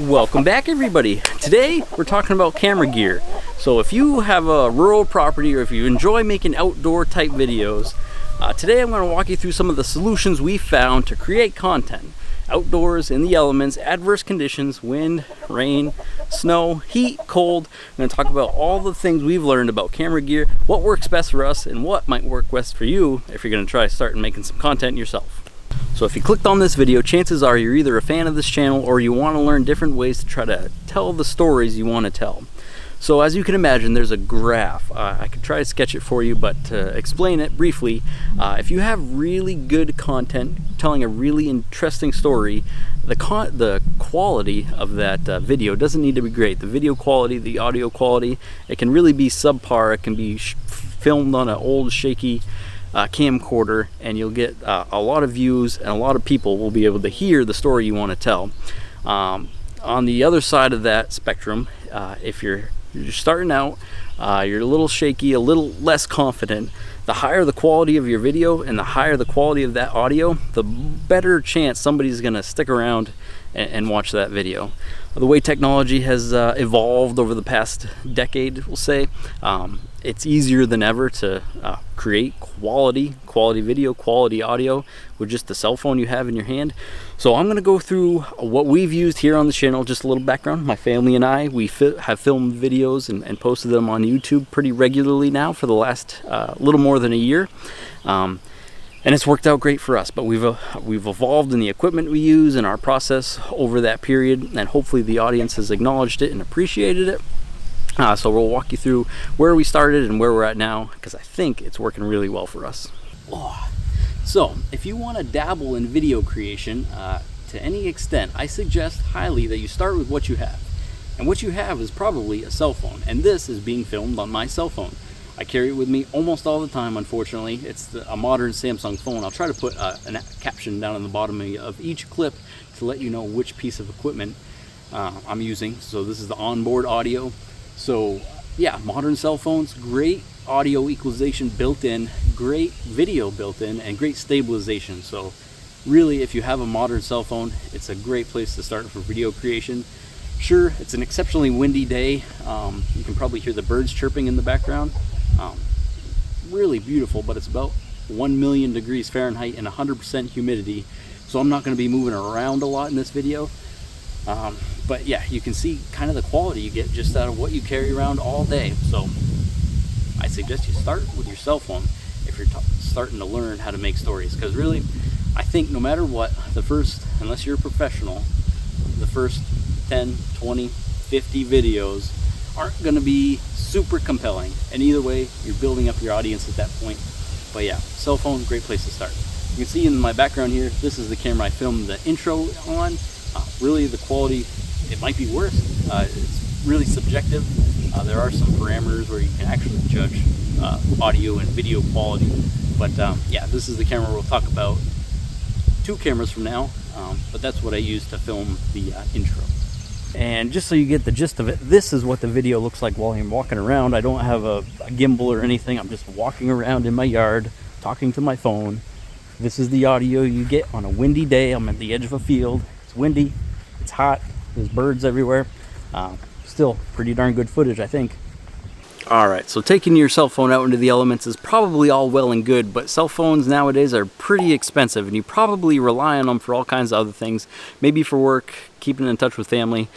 Welcome back, everybody. Today we're talking about camera gear. So if you have a rural property or if you enjoy making outdoor type videos, today I'm going to walk you through some of the solutions we found to create content outdoors in the elements, adverse conditions, wind, rain, snow, heat, cold. I'm going to talk about all the things we've learned about camera gear, what works best for us, and what might work best for you if you're going to try starting making some content yourself. So if you clicked on this video, chances are you're either a fan of this channel or you want to learn different ways to try to tell the stories you want to tell. So as you can imagine, there's a graph. I could try to sketch it for you, but to explain it briefly, if you have really good content telling a really interesting story, the quality of that video doesn't need to be great. The video quality, the audio quality, it can really be subpar. It can be filmed on an old shaky camcorder, and you'll get a lot of views, and a lot of people will be able to hear the story you want to tell. On the other side of that spectrum, if you're starting out, you're a little shaky, a little less confident, the higher the quality of your video and the higher the quality of that audio, the better chance somebody's going to stick around and watch that video. The way technology has evolved over the past decade, we'll say, it's easier than ever to create quality video, quality audio with just the cell phone you have in your hand. So I'm going to go through what we've used here on the channel. Just a little background. My family and I, we have filmed videos and posted them on YouTube pretty regularly now for the last little more than a year. And it's worked out great for us, but we've evolved in the equipment we use and our process over that period, and hopefully the audience has acknowledged it and appreciated it. So we'll walk you through where we started and where we're at now, because I think it's working really well for us. So if you want to dabble in video creation to any extent, I suggest highly that you start with what you have. And what you have is probably a cell phone, and this is being filmed on my cell phone. I carry it with me almost all the time, unfortunately. It's a modern Samsung phone. I'll try to put a caption down in the bottom of each clip to let you know which piece of equipment I'm using. So this is the onboard audio. So yeah, modern cell phones, great audio equalization built in, great video built in, and great stabilization. So really, if you have a modern cell phone, it's a great place to start for video creation. Sure, it's an exceptionally windy day. You can probably hear the birds chirping in the background. Really beautiful, but it's about 1 million degrees Fahrenheit and 100% humidity, so I'm not going to be moving around a lot in this video. But yeah, you can see kind of the quality you get just out of what you carry around all day. So I suggest you start with your cell phone if you're starting to learn how to make stories, because really, I think no matter what, unless you're a professional, the first 10, 20, 50 videos aren't going to be super compelling, and either way you're building up your audience at that point. But yeah, cell phone, great place to start. You can see in my background here, this is the camera I filmed the intro on. Really, the quality, it might be worse. It's really subjective. There are some parameters where you can actually judge audio and video quality, but yeah, this is the camera we'll talk about 2 cameras from now, but that's what I use to film the intro. And just so you get the gist of it, this is what the video looks like while I'm walking around. I don't have a gimbal or anything. I'm just walking around in my yard, talking to my phone. This is the audio you get on a windy day. I'm at the edge of a field. It's windy, it's hot, there's birds everywhere. Still pretty darn good footage, I think. Alright, so taking your cell phone out into the elements is probably all well and good, but cell phones nowadays are pretty expensive, and you probably rely on them for all kinds of other things. Maybe for work, keeping in touch with family.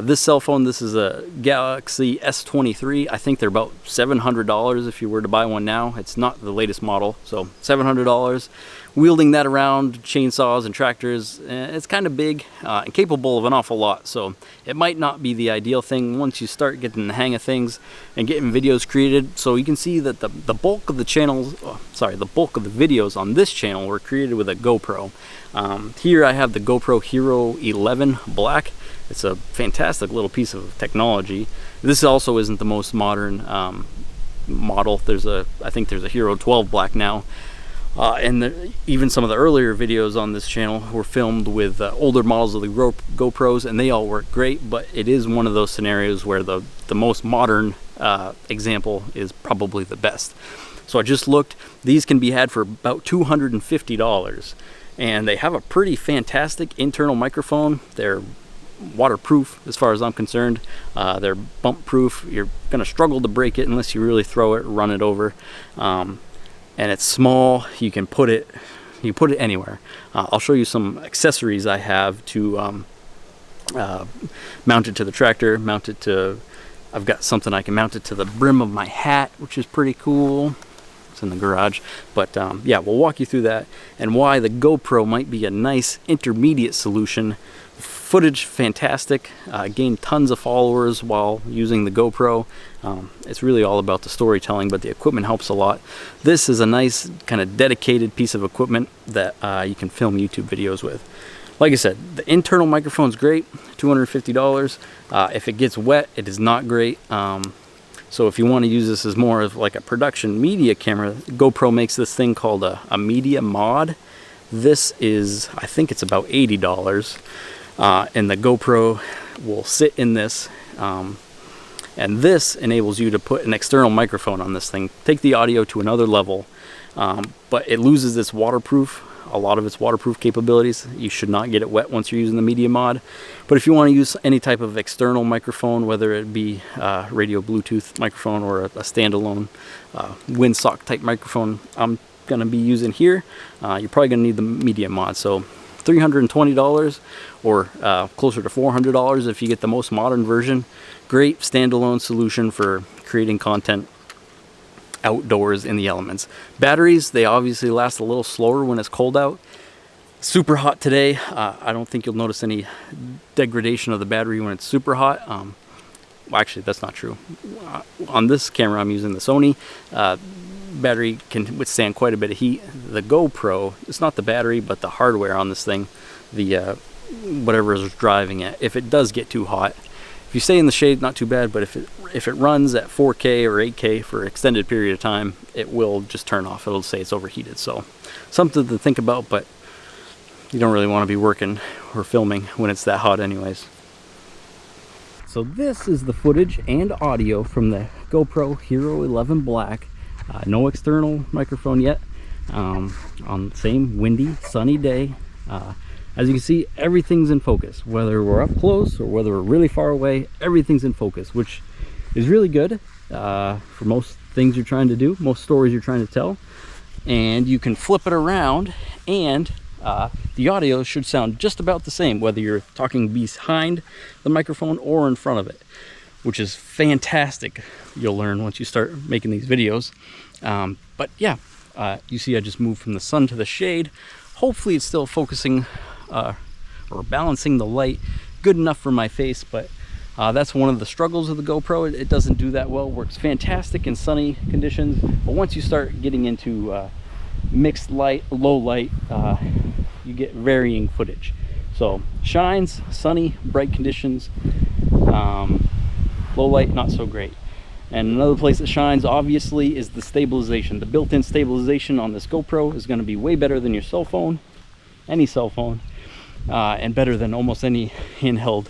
This cell phone, this is a Galaxy S23. I think they're about $700 if you were to buy one now. It's not the latest model, so $700. Wielding that around chainsaws and tractors, it's kind of big and capable of an awful lot, so it might not be the ideal thing once you start getting the hang of things and getting videos created. So you can see that the bulk of the bulk of the videos on this channel were created with a GoPro. Here I have the GoPro Hero 11 Black. It's a fantastic little piece of technology. This also isn't the most modern model. I think there's a Hero 12 Black now. And even some of the earlier videos on this channel were filmed with older models of the GoPros, and they all work great, but it is one of those scenarios where the most modern example is probably the best. So I just looked. These can be had for about $250, and they have a pretty fantastic internal microphone. They're waterproof as far as I'm concerned. They're bump proof. You're gonna struggle to break it unless you really throw it, run it over. And it's small. You can put it anywhere. I'll show you some accessories I have to mount it to the tractor, I've got something I can mount it to the brim of my hat, which is pretty cool. It's in the garage. But yeah, we'll walk you through that and why the GoPro might be a nice intermediate solution. Footage, fantastic. Gained tons of followers while using the GoPro. It's really all about the storytelling, but the equipment helps a lot. This is a nice kind of dedicated piece of equipment that you can film YouTube videos with. Like I said, the internal microphone's great, $250. If it gets wet, it is not great. So if you want to use this as more of like a production media camera, GoPro makes this thing called a media mod. This is, I think it's about $80. And the GoPro will sit in this. And this enables you to put an external microphone on this thing, take the audio to another level. But it loses its a lot of its waterproof capabilities. You should not get it wet once you're using the media mod. But if you want to use any type of external microphone, whether it be radio Bluetooth microphone or a standalone windsock type microphone I'm going to be using here, you're probably going to need the media mod. So $320 or closer to $400 if you get the most modern version. Great standalone solution for creating content outdoors in the elements. Batteries, they obviously last a little slower when it's cold out. Super hot today. I don't think you'll notice any degradation of the battery when it's super hot. Well, actually, that's not true. On this camera, I'm using the Sony. Battery can withstand quite a bit of heat. The GoPro, it's not the battery, but the hardware on this thing, the whatever is driving it. If it does get too hot, if you stay in the shade, not too bad, but if it runs at 4K or 8K for an extended period of time, it will just turn off. It'll say it's overheated. So something to think about, but you don't really want to be working or filming when it's that hot anyways. So this is the footage and audio from the GoPro Hero 11 Black. No external microphone yet. On the same windy, sunny day. As you can see, everything's in focus. Whether we're up close or whether we're really far away, everything's in focus, which is really good for most things you're trying to do, most stories you're trying to tell. And you can flip it around and the audio should sound just about the same, whether you're talking behind the microphone or in front of it, which is fantastic. You'll learn once you start making these videos. But yeah, you see I just moved from the sun to the shade. Hopefully it's still focusing or balancing the light good enough for my face, but that's one of the struggles of the GoPro. It doesn't do that well. Works fantastic in sunny conditions, but once you start getting into mixed light, low light, you get varying footage. So shines, sunny, bright conditions, low light, not so great. And another place that shines obviously is the stabilization. The built-in stabilization on this GoPro is going to be way better than your cell phone, any cell phone, and better than almost any handheld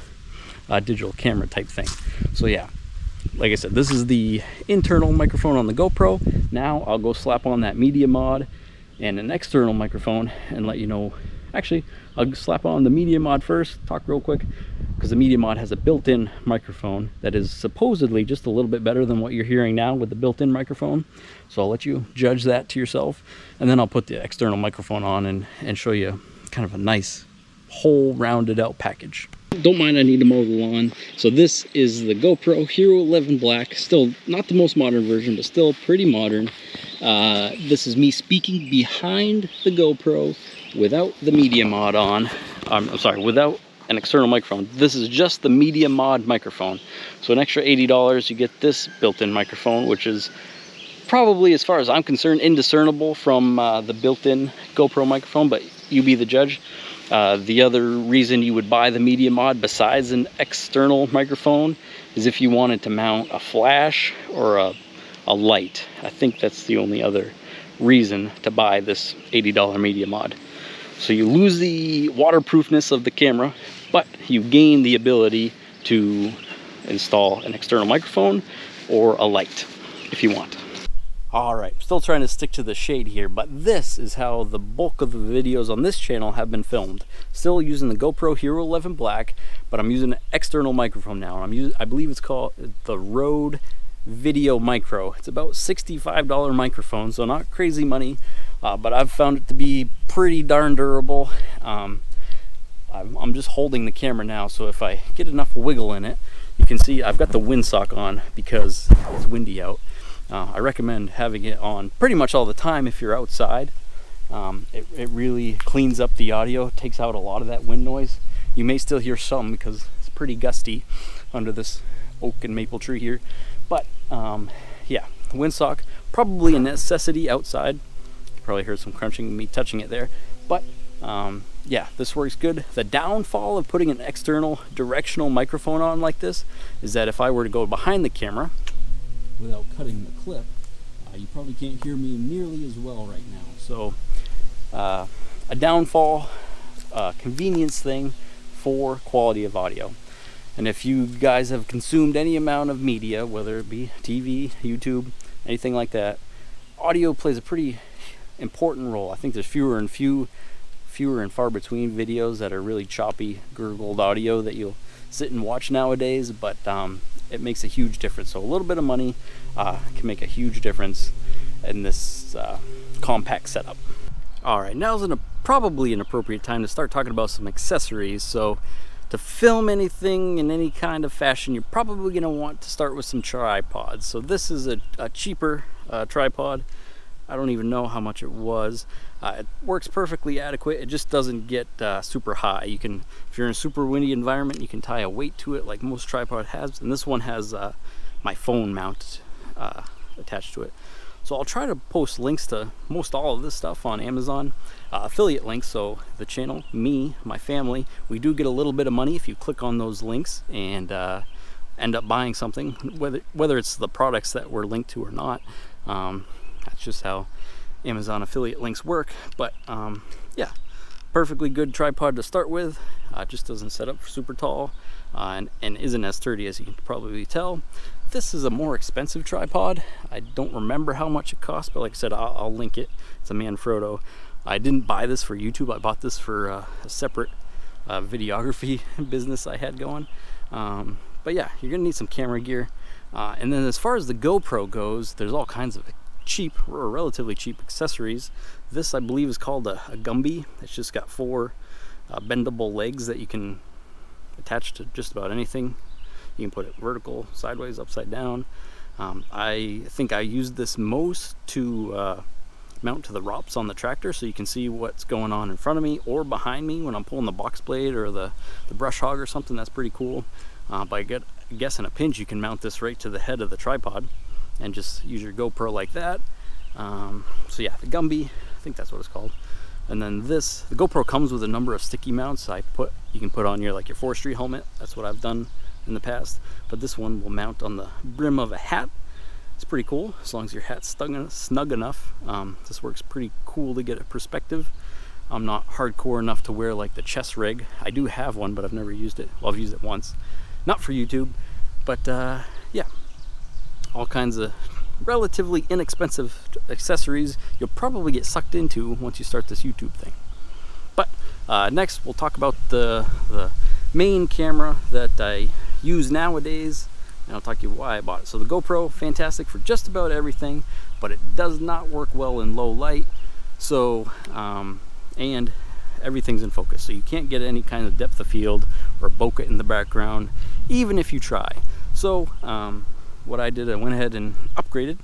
digital camera type thing. So yeah, like I said, this is the internal microphone on the GoPro. Now I'll go slap on that media mod and an external microphone and let you know. Actually, I'll slap on the media mod first, talk real quick, because the media mod has a built-in microphone that is supposedly just a little bit better than what you're hearing now with the built-in microphone. So I'll let you judge that to yourself, and then I'll put the external microphone on and show you kind of a nice whole rounded out package. Don't mind I need to mow the lawn. So this is the GoPro Hero 11 Black. Still not the most modern version, but still pretty modern. This is me speaking behind the GoPro without the media mod on. I'm sorry, without an external microphone. This is just the media mod microphone. So an extra $80, you get this built-in microphone, which is probably, as far as I'm concerned, indiscernible from the built-in GoPro microphone, but you be the judge. The other reason you would buy the media mod besides an external microphone is if you wanted to mount a flash or a light. I think that's the only other reason to buy this $80 media mod. So you lose the waterproofness of the camera, but you gain the ability to install an external microphone or a light if you want. Alright, still trying to stick to the shade here, but this is how the bulk of the videos on this channel have been filmed. Still using the GoPro Hero 11 Black, but I'm using an external microphone now. I believe it's called the Rode Video Micro. It's about $65 microphone, so not crazy money, but I've found it to be pretty darn durable. I'm just holding the camera now, so if I get enough wiggle in it, you can see I've got the windsock on because it's windy out. I recommend having it on pretty much all the time if you're outside. It really cleans up the audio, takes out a lot of that wind noise. You may still hear some because it's pretty gusty under this oak and maple tree here. But yeah, the windsock, probably a necessity outside. You probably heard some crunching, me touching it there. But yeah, this works good. The downfall of putting an external directional microphone on like this is that if I were to go behind the camera without cutting the clip, you probably can't hear me nearly as well right now. So a downfall, convenience thing for quality of audio. And if you guys have consumed any amount of media, whether it be TV, YouTube, anything like that, audio plays a pretty important role. I think there's fewer and far between videos that are really choppy, gurgled audio that you'll sit and watch nowadays, but it makes a huge difference. So a little bit of money can make a huge difference in this compact setup. All right, now's probably an appropriate time to start talking about some accessories. So to film anything in any kind of fashion, you're probably going to want to start with some tripods. So this is a cheaper tripod. I don't even know how much it was. It works perfectly adequate. It just doesn't get super high. You can, if you're in a super windy environment, you can tie a weight to it like most tripod has. And this one has my phone mount attached to it. So I'll try to post links to most all of this stuff on Amazon, affiliate links. So the channel, me, my family, we do get a little bit of money if you click on those links and end up buying something, whether it's the products that we're linked to or not. That's just how Amazon affiliate links work. But yeah, perfectly good tripod to start with. It just doesn't set up super tall and isn't as sturdy as you can probably tell. This is a more expensive tripod. I don't remember how much it cost, but like I said, I'll link it. It's a Manfrotto. I didn't buy this for YouTube. I bought this for a separate videography business I had going. But yeah, you're gonna need some camera gear. And then as far as the GoPro goes, there's all kinds of cheap or relatively cheap accessories. This I believe is called a Gumby. It's just got 4 bendable legs that you can attach to just about anything. You can put it vertical, sideways, upside down. I think I used this most to mount to the ROPS on the tractor, so you can see what's going on in front of me or behind me when I'm pulling the box blade or the brush hog or something. That's pretty cool. But I guess in a pinch you can mount this right to the head of the tripod and just use your GoPro like that. So yeah, the Gumby, I think that's what it's called. And then the GoPro comes with a number of sticky mounts you can put on your forestry helmet. That's what I've done in the past. But this one will mount on the brim of a hat. It's pretty cool as long as your hat's snug enough. This works pretty cool to get a perspective. I'm not hardcore enough to wear like the chest rig. I do have one, but I've never used it. Well, I've used it once, not for YouTube, but yeah, all kinds of relatively inexpensive accessories you'll probably get sucked into once you start this YouTube thing. But next we'll talk about the main camera that I use nowadays, and I'll talk to you why I bought it. So the GoPro, fantastic for just about everything, but it does not work well in low light. So and everything's in focus, so you can't get any kind of depth of field or bokeh in the background even if you try. So what I did, I went ahead and upgraded,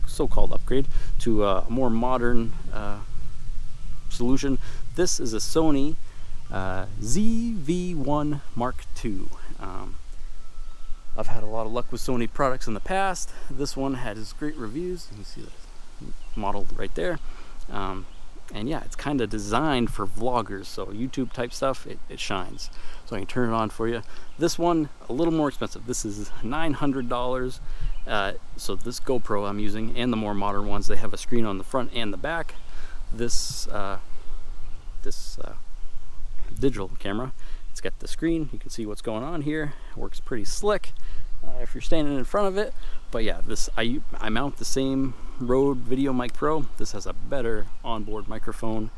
so-called upgrade, to a more modern solution. This is a Sony ZV-1 Mark II. I've had a lot of luck with Sony products in the past. This one has great reviews. You can see the model right there. And yeah, it's kind of designed for vloggers, so YouTube type stuff, it shines. So I can turn it on for you. This one, a little more expensive. This is $900. So this GoPro I'm using, and the more modern ones, they have a screen on the front and the back. This digital camera, it's got the screen. You can see what's going on here. It works pretty slick if you're standing in front of it. But yeah, I mount the same Rode Video Mic Pro. This has a better onboard microphone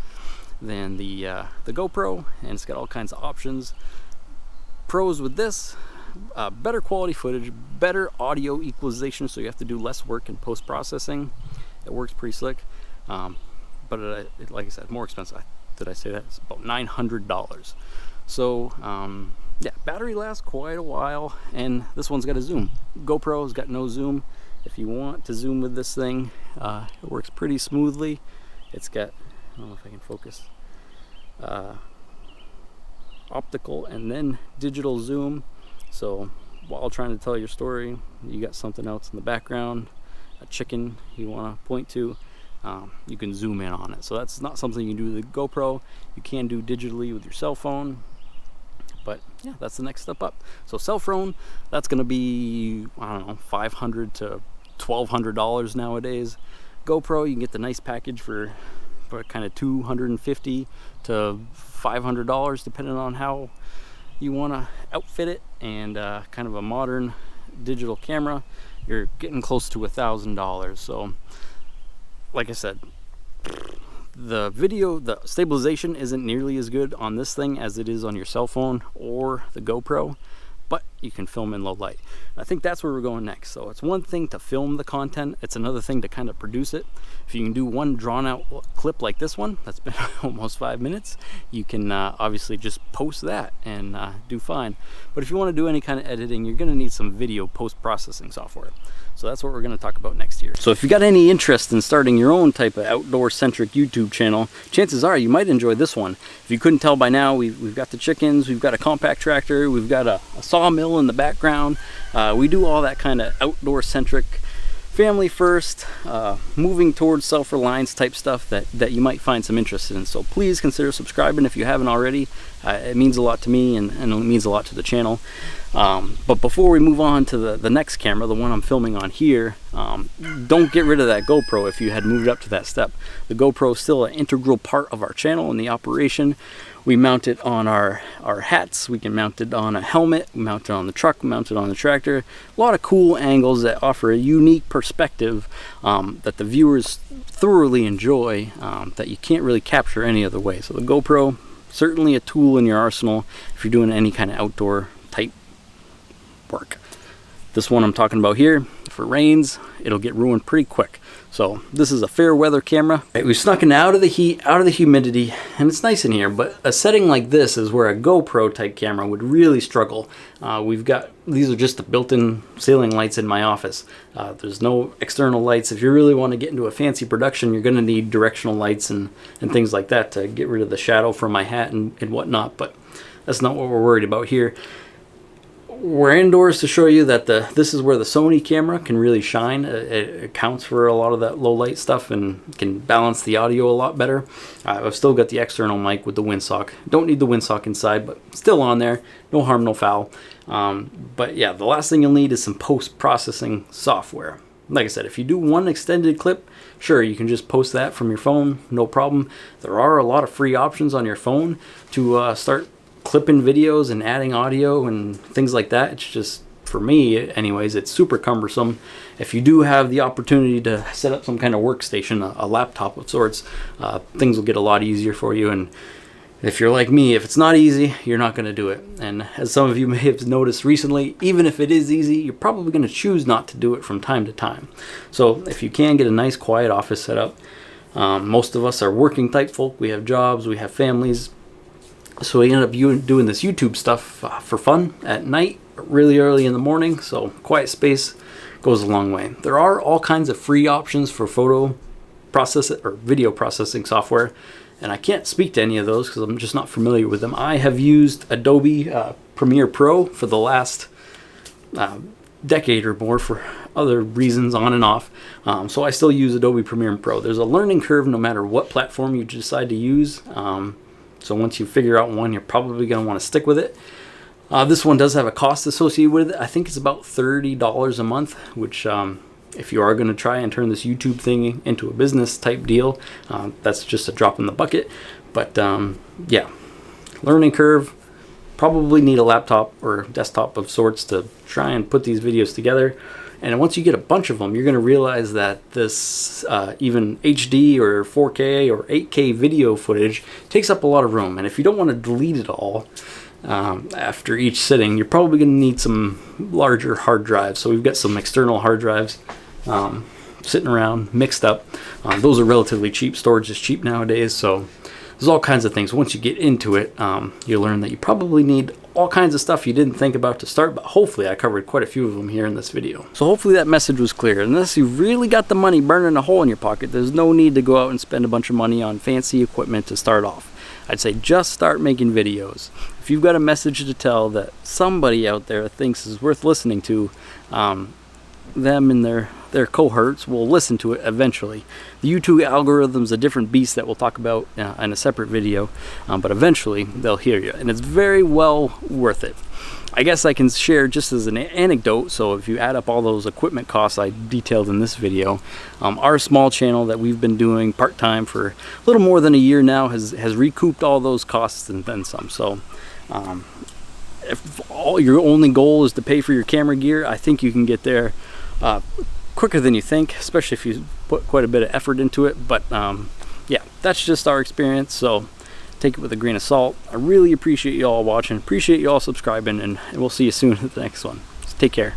than the GoPro, and it's got all kinds of options. pros with this: better quality footage, better audio equalization, so you have to do less work in post-processing. It works pretty slick, but like I said, more expensive. Did I say that? It's about $900. So yeah, battery lasts quite a while, and this one's got a zoom. GoPro's got no zoom. If you want to zoom with this thing, it works pretty smoothly. It's got, I don't know if I can focus, optical and then digital zoom. So while trying to tell your story, you got something else in the background, a chicken you want to point to, you can zoom in on it. So that's not something you can do with the GoPro. You can do digitally with your cell phone, but yeah, that's the next step up. So cell phone, that's going to be, I don't know, $500 to $1,200 nowadays. GoPro, you can get the nice package for kind of $250 to $500, depending on how you want to outfit it, and kind of a modern digital camera, you're getting close to $1,000. So like I said, the stabilization isn't nearly as good on this thing as it is on your cell phone or the GoPro, but you can film in low light. I think that's where we're going next. So it's one thing to film the content, it's another thing to kind of produce it. If you can do one drawn out clip like this one that's been almost 5 minutes, you can obviously just post that and do fine. But if you want to do any kind of editing, you're going to need some video post-processing software. So that's what we're going to talk about next year. So if you got any interest in starting your own type of outdoor-centric YouTube channel, chances are you might enjoy this one. If you couldn't tell by now, we've got the chickens, we've got a compact tractor, we've got a sawmill in the background. We do all that kind of outdoor-centric, family first, moving towards self-reliance type stuff that you might find some interest in. So please consider subscribing if you haven't already. It means a lot to me, and it means a lot to the channel. But before we move on to the next camera, the one I'm filming on here, don't get rid of that GoPro if you had moved up to that step. The GoPro is still an integral part of our channel and the operation. We mount it on our hats, we can mount it on a helmet, mount it on the truck, mount it on the tractor. A lot of cool angles that offer a unique perspective that the viewers thoroughly enjoy, that you can't really capture any other way. So the GoPro, certainly a tool in your arsenal if you're doing any kind of outdoor type work. This one I'm talking about here, if it rains, it'll get ruined pretty quick. So this is a fair weather camera. We've snuck in out of the heat, out of the humidity, and it's nice in here, but a setting like this is where a GoPro type camera would really struggle. These are just the built-in ceiling lights in my office. There's no external lights. If you really want to get into a fancy production, you're going to need directional lights and things like that to get rid of the shadow from my hat and whatnot, but that's not what we're worried about here. We're indoors to show you that this is where the Sony camera can really shine. It accounts for a lot of that low light stuff and can balance the audio a lot better. I've still got the external mic with the windsock. Don't need the windsock inside, but still on there. No harm, no foul. But yeah, the last thing you'll need is some post-processing software. Like I said, if you do one extended clip, sure, you can just post that from your phone, no problem. There are a lot of free options on your phone to start clipping videos and adding audio and things like that. It's just, for me anyways, it's super cumbersome. If you do have the opportunity to set up some kind of workstation, a laptop of sorts, things will get a lot easier for you. And if you're like me, if it's not easy, you're not going to do it. And as some of you may have noticed recently, even if it is easy, you're probably going to choose not to do it from time to time. So if you can get a nice quiet office set up, most of us are working type folk. We have jobs, we have families. So we end up doing this YouTube stuff for fun at night, really early in the morning. So quiet space goes a long way. There are all kinds of free options for photo processing or video processing software, and I can't speak to any of those because I'm just not familiar with them. I have used Adobe Premiere Pro for the last decade or more for other reasons, on and off. So I still use Adobe Premiere Pro. There's a learning curve no matter what platform you decide to use. So once you figure out one, you're probably going to want to stick with it. This one does have a cost associated with it. I think it's about $30 a month, which if you are going to try and turn this YouTube thing into a business type deal, that's just a drop in the bucket. But yeah, learning curve. Probably need a laptop or desktop of sorts to try and put these videos together. And once you get a bunch of them, you're going to realize that this even HD or 4K or 8K video footage takes up a lot of room. And if you don't want to delete it all, after each sitting, you're probably going to need some larger hard drives. So we've got some external hard drives sitting around, mixed up. Those are relatively cheap. Storage is cheap nowadays, so there's all kinds of things. Once you get into it, you'll learn that you probably need all kinds of stuff you didn't think about to start, but hopefully I covered quite a few of them here in this video. So hopefully that message was clear. Unless you've really got the money burning a hole in your pocket, there's no need to go out and spend a bunch of money on fancy equipment to start off. I'd say just start making videos. If you've got a message to tell that somebody out there thinks is worth listening to, them and their cohorts will listen to it eventually. The YouTube algorithm's a different beast that we'll talk about in a separate video, but eventually they'll hear you, and it's very well worth it. I guess I can share just as an anecdote, so if you add up all those equipment costs I detailed in this video, our small channel that we've been doing part-time for a little more than a year now has recouped all those costs and then some. So if your only goal is to pay for your camera gear, I think you can get there quicker than you think, especially if you put quite a bit of effort into it. But yeah, that's just our experience, so take it with a grain of salt. I really appreciate you all watching, appreciate you all subscribing, and we'll see you soon at the next one. So take care.